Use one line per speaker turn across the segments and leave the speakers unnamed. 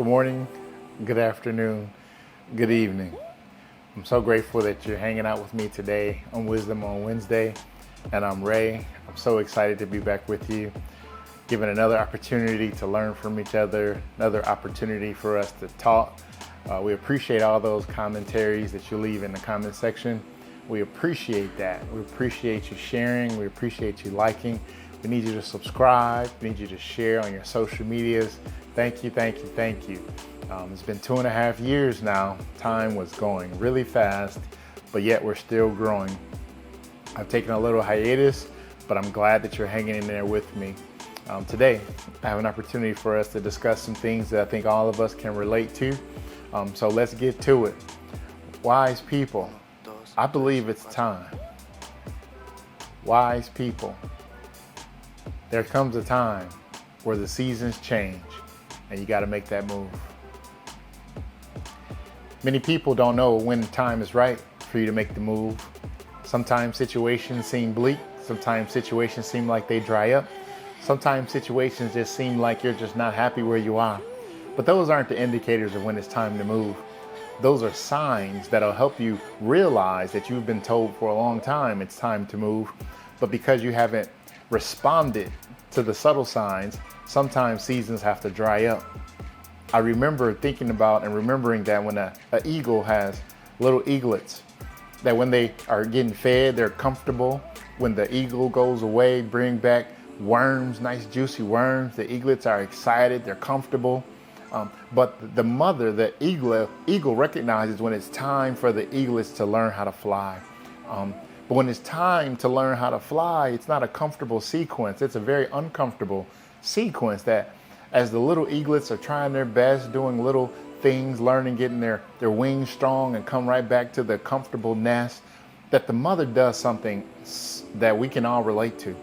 Good morning, good afternoon, good evening. I'm so grateful that you're hanging out with me today on Wisdom on Wednesday. And I'm Ray. I'm so excited to be back with you, given another opportunity to learn from each other, another opportunity for us to talk. We appreciate all those commentaries that you leave in the comment section. We appreciate that. We appreciate you sharing. We appreciate you liking. We need you to subscribe. We need you to share on your social medias. Thank you, thank you, thank you. It's been 2.5 years now. Time was going really fast, but yet we're still growing. I've taken a little hiatus, but I'm glad that you're hanging in there with me. Today, I have an opportunity for us to discuss some things that I think all of us can relate to. So let's get to it. Wise people, I believe it's time. Wise people, there comes a time where the seasons change and you got to make that move. Many people don't know when the time is right for you to make the move. Sometimes situations seem bleak. Sometimes situations seem like they dry up. Sometimes situations just seem like you're just not happy where you are. But those aren't the indicators of when it's time to move. Those are signs that'll help you realize that you've been told for a long time it's time to move. But because you haven't responded to the subtle signs, sometimes seasons have to dry up. I remember thinking about and remembering that when an eagle has little eaglets, that when they are getting fed, they're comfortable. When the eagle goes away, bring back worms, nice juicy worms, the eaglets are excited, they're comfortable. But the mother, the eagle recognizes when it's time for the eaglets to learn how to fly. But when it's time to learn how to fly, it's not a comfortable sequence. It's a very uncomfortable sequence that as the little eaglets are trying their best, doing little things, learning, getting their wings strong and come right back to the comfortable nest, that the mother does something that we can all relate to.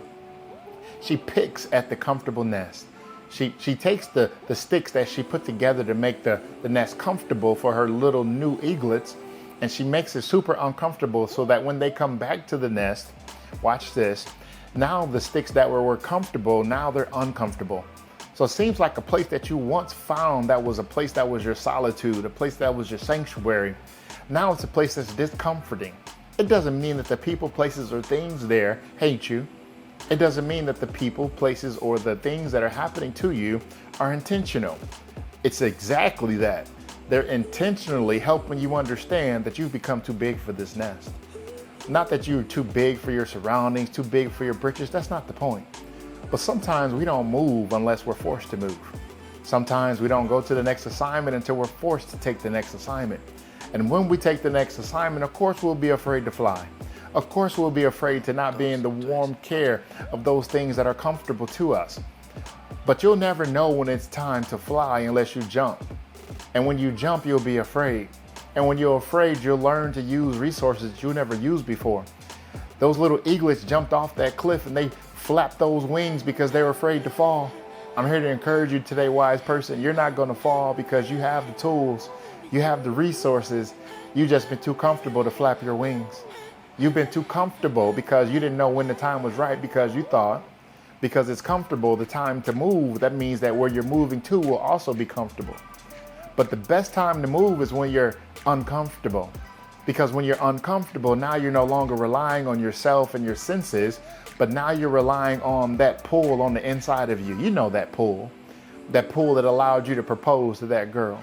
She picks at the comfortable nest. She takes the sticks that she put together to make the nest comfortable for her little new eaglets, and she makes it super uncomfortable so that when they come back to the nest, watch this, now the sticks that were comfortable, now they're uncomfortable. So it seems like a place that you once found that was a place that was your solitude, a place that was your sanctuary. Now it's a place that's discomforting. It doesn't mean that the people, places, or things there hate you. It doesn't mean that the people, places, or the things that are happening to you are intentional. It's exactly that. They're intentionally helping you understand that you've become too big for this nest. Not that you're too big for your surroundings, too big for your britches. That's not the point. But sometimes we don't move unless we're forced to move. Sometimes we don't go to the next assignment until we're forced to take the next assignment. And when we take the next assignment, of course, we'll be afraid to fly. Of course, we'll be afraid to not be in the warm care of those things that are comfortable to us. But you'll never know when it's time to fly unless you jump. And when you jump, you'll be afraid. And when you're afraid, you'll learn to use resources that you never used before. Those little eaglets jumped off that cliff and they flapped those wings because they were afraid to fall. I'm here to encourage you today, wise person. You're not going to fall because you have the tools. You have the resources. You've just been too comfortable to flap your wings. You've been too comfortable because you didn't know when the time was right, because you thought because it's comfortable, the time to move, that means that where you're moving to will also be comfortable. But the best time to move is when you're uncomfortable. Because when you're uncomfortable, now you're no longer relying on yourself and your senses, but now you're relying on that pull on the inside of you. You know that pull that allowed you to propose to that girl.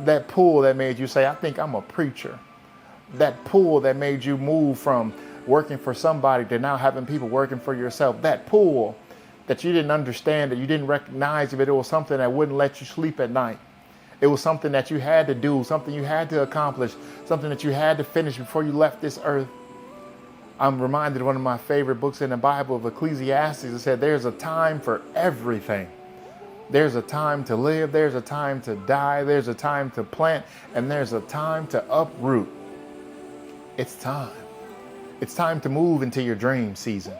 That pull that made you say, I think I'm a preacher. That pull that made you move from working for somebody to now having people working for yourself. That pull that you didn't understand, that you didn't recognize, but it was something that wouldn't let you sleep at night. It was something that you had to do, something you had to accomplish, something that you had to finish before you left this earth. I'm reminded of one of my favorite books in the Bible, of Ecclesiastes. It said, there's a time for everything. There's a time to live, there's a time to die, there's a time to plant, and there's a time to uproot. It's time. It's time to move into your dream season.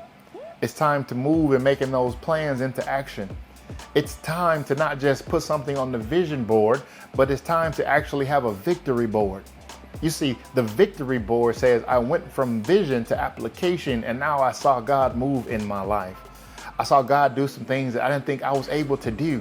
It's time to move and making those plans into action. It's time to not just put something on the vision board, but it's time to actually have a victory board. You see, the victory board says, I went from vision to application, and now I saw God move in my life. I saw God do some things that I didn't think I was able to do.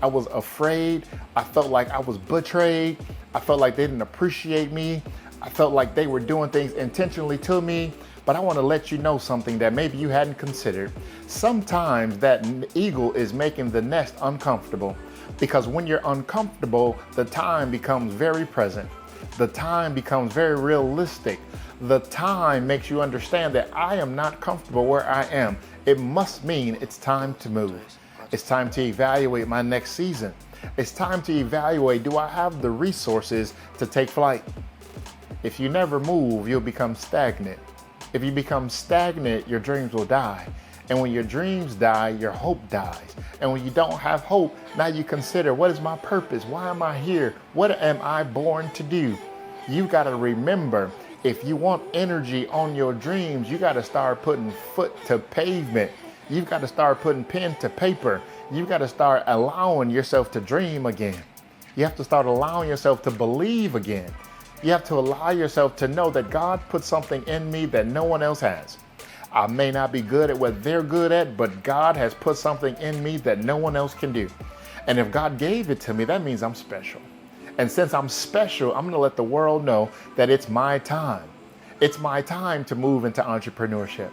I was afraid. I felt like I was betrayed. I felt like they didn't appreciate me. I felt like they were doing things intentionally to me. But I want to let you know something that maybe you hadn't considered. Sometimes that eagle is making the nest uncomfortable, because when you're uncomfortable, the time becomes very present. The time becomes very realistic. The time makes you understand that I am not comfortable where I am. It must mean it's time to move. It's time to evaluate my next season. It's time to evaluate, do I have the resources to take flight? If you never move, you'll become stagnant. If you become stagnant, your dreams will die. And when your dreams die, your hope dies. And when you don't have hope, now you consider, what is my purpose? Why am I here? What am I born to do? You got to remember, if you want energy on your dreams, you got to start putting foot to pavement. You've got to start putting pen to paper. You've got to start allowing yourself to dream again. You have to start allowing yourself to believe again. You have to allow yourself to know that God put something in me that no one else has. I may not be good at what they're good at, but God has put something in me that no one else can do. And if God gave it to me, that means I'm special. And since I'm special, I'm going to let the world know that it's my time. It's my time to move into entrepreneurship.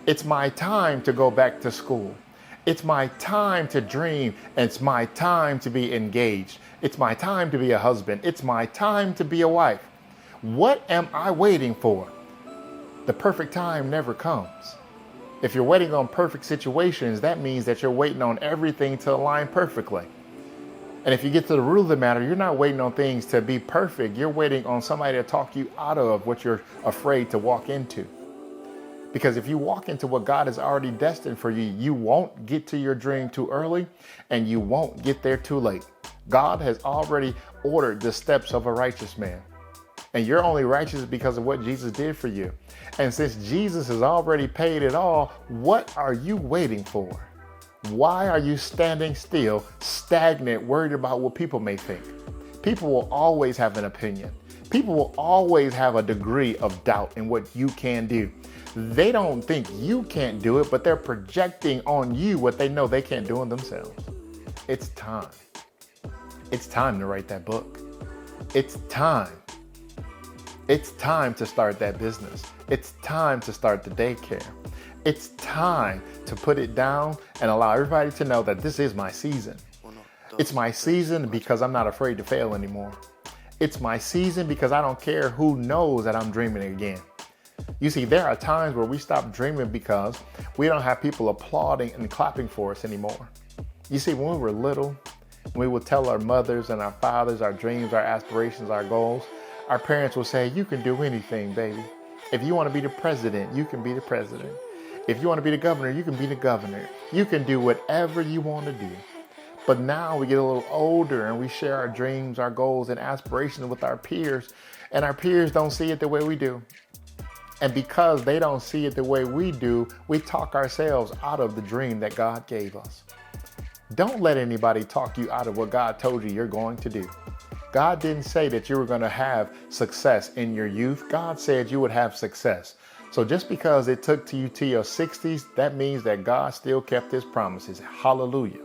It's my time to go back to school. It's my time to dream. And it's my time to be engaged. It's my time to be a husband. It's my time to be a wife. What am I waiting for? The perfect time never comes. If you're waiting on perfect situations, that means that you're waiting on everything to align perfectly. And if you get to the root of the matter, you're not waiting on things to be perfect. You're waiting on somebody to talk you out of what you're afraid to walk into. Because if you walk into what God has already destined for you, you won't get to your dream too early, and you won't get there too late. God has already ordered the steps of a righteous man. And you're only righteous because of what Jesus did for you. And since Jesus has already paid it all, what are you waiting for? Why are you standing still, stagnant, worried about what people may think? People will always have an opinion. People will always have a degree of doubt in what you can do. They don't think you can't do it, but they're projecting on you what they know they can't do in themselves. It's time. It's time to write that book. It's time. It's time to start that business. It's time to start the daycare. It's time to put it down and allow everybody to know that this is my season. It's my season because I'm not afraid to fail anymore. It's my season because I don't care who knows that I'm dreaming again. You see, there are times where we stop dreaming because we don't have people applauding and clapping for us anymore. You see, when we were little, we would tell our mothers and our fathers our dreams, our aspirations, our goals. Our parents will say, you can do anything, baby. If you want to be the president, you can be the president. If you want to be the governor, you can be the governor. You can do whatever you want to do. But now we get a little older and we share our dreams, our goals, and aspirations with our peers. And our peers don't see it the way we do. And because they don't see it the way we do, we talk ourselves out of the dream that God gave us. Don't let anybody talk you out of what God told you you're going to do. God didn't say that you were going to have success in your youth. God said you would have success. So just because it took you to your 60s, that means that God still kept his promises. Hallelujah.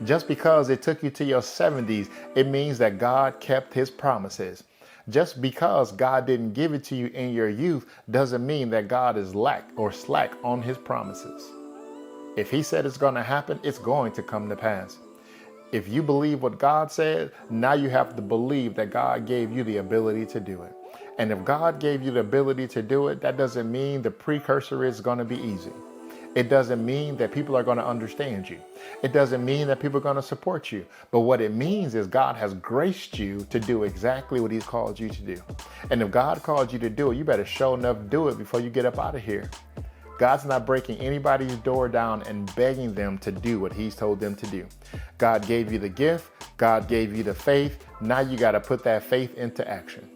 Just because it took you to your 70s, it means that God kept his promises. Just because God didn't give it to you in your youth doesn't mean that God is slack on his promises. If he said it's going to happen, it's going to come to pass. If you believe what God said, now you have to believe that God gave you the ability to do it. And if God gave you the ability to do it, that doesn't mean the precursor is going to be easy. It doesn't mean that people are going to understand you. It doesn't mean that people are going to support you. But what it means is God has graced you to do exactly what he's called you to do. And if God called you to do it, you better show enough do it before you get up out of here. God's not breaking anybody's door down and begging them to do what he's told them to do. God gave you the gift. God gave you the faith. Now you got to put that faith into action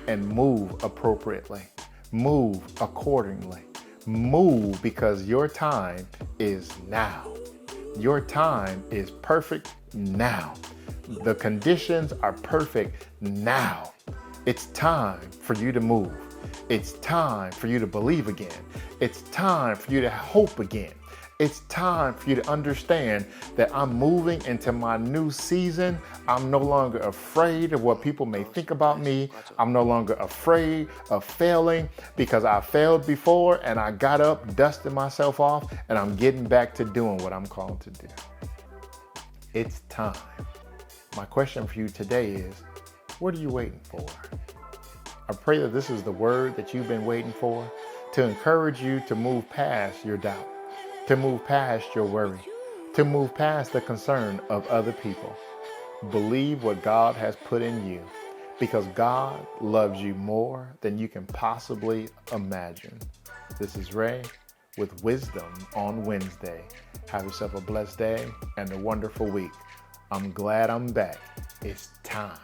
and move appropriately. Move accordingly. Move because your time is now. Your time is perfect now. The conditions are perfect now. It's time for you to move. It's time for you to believe again. It's time for you to hope again. It's time for you to understand that I'm moving into my new season. I'm no longer afraid of what people may think about me. I'm no longer afraid of failing because I failed before and I got up, dusted myself off, and I'm getting back to doing what I'm called to do. It's time. My question for you today is, what are you waiting for? I pray that this is the word that you've been waiting for to encourage you to move past your doubt, to move past your worry, to move past the concern of other people. Believe what God has put in you because God loves you more than you can possibly imagine. This is Ray with Wisdom on Wednesday. Have yourself a blessed day and a wonderful week. I'm glad I'm back. It's time.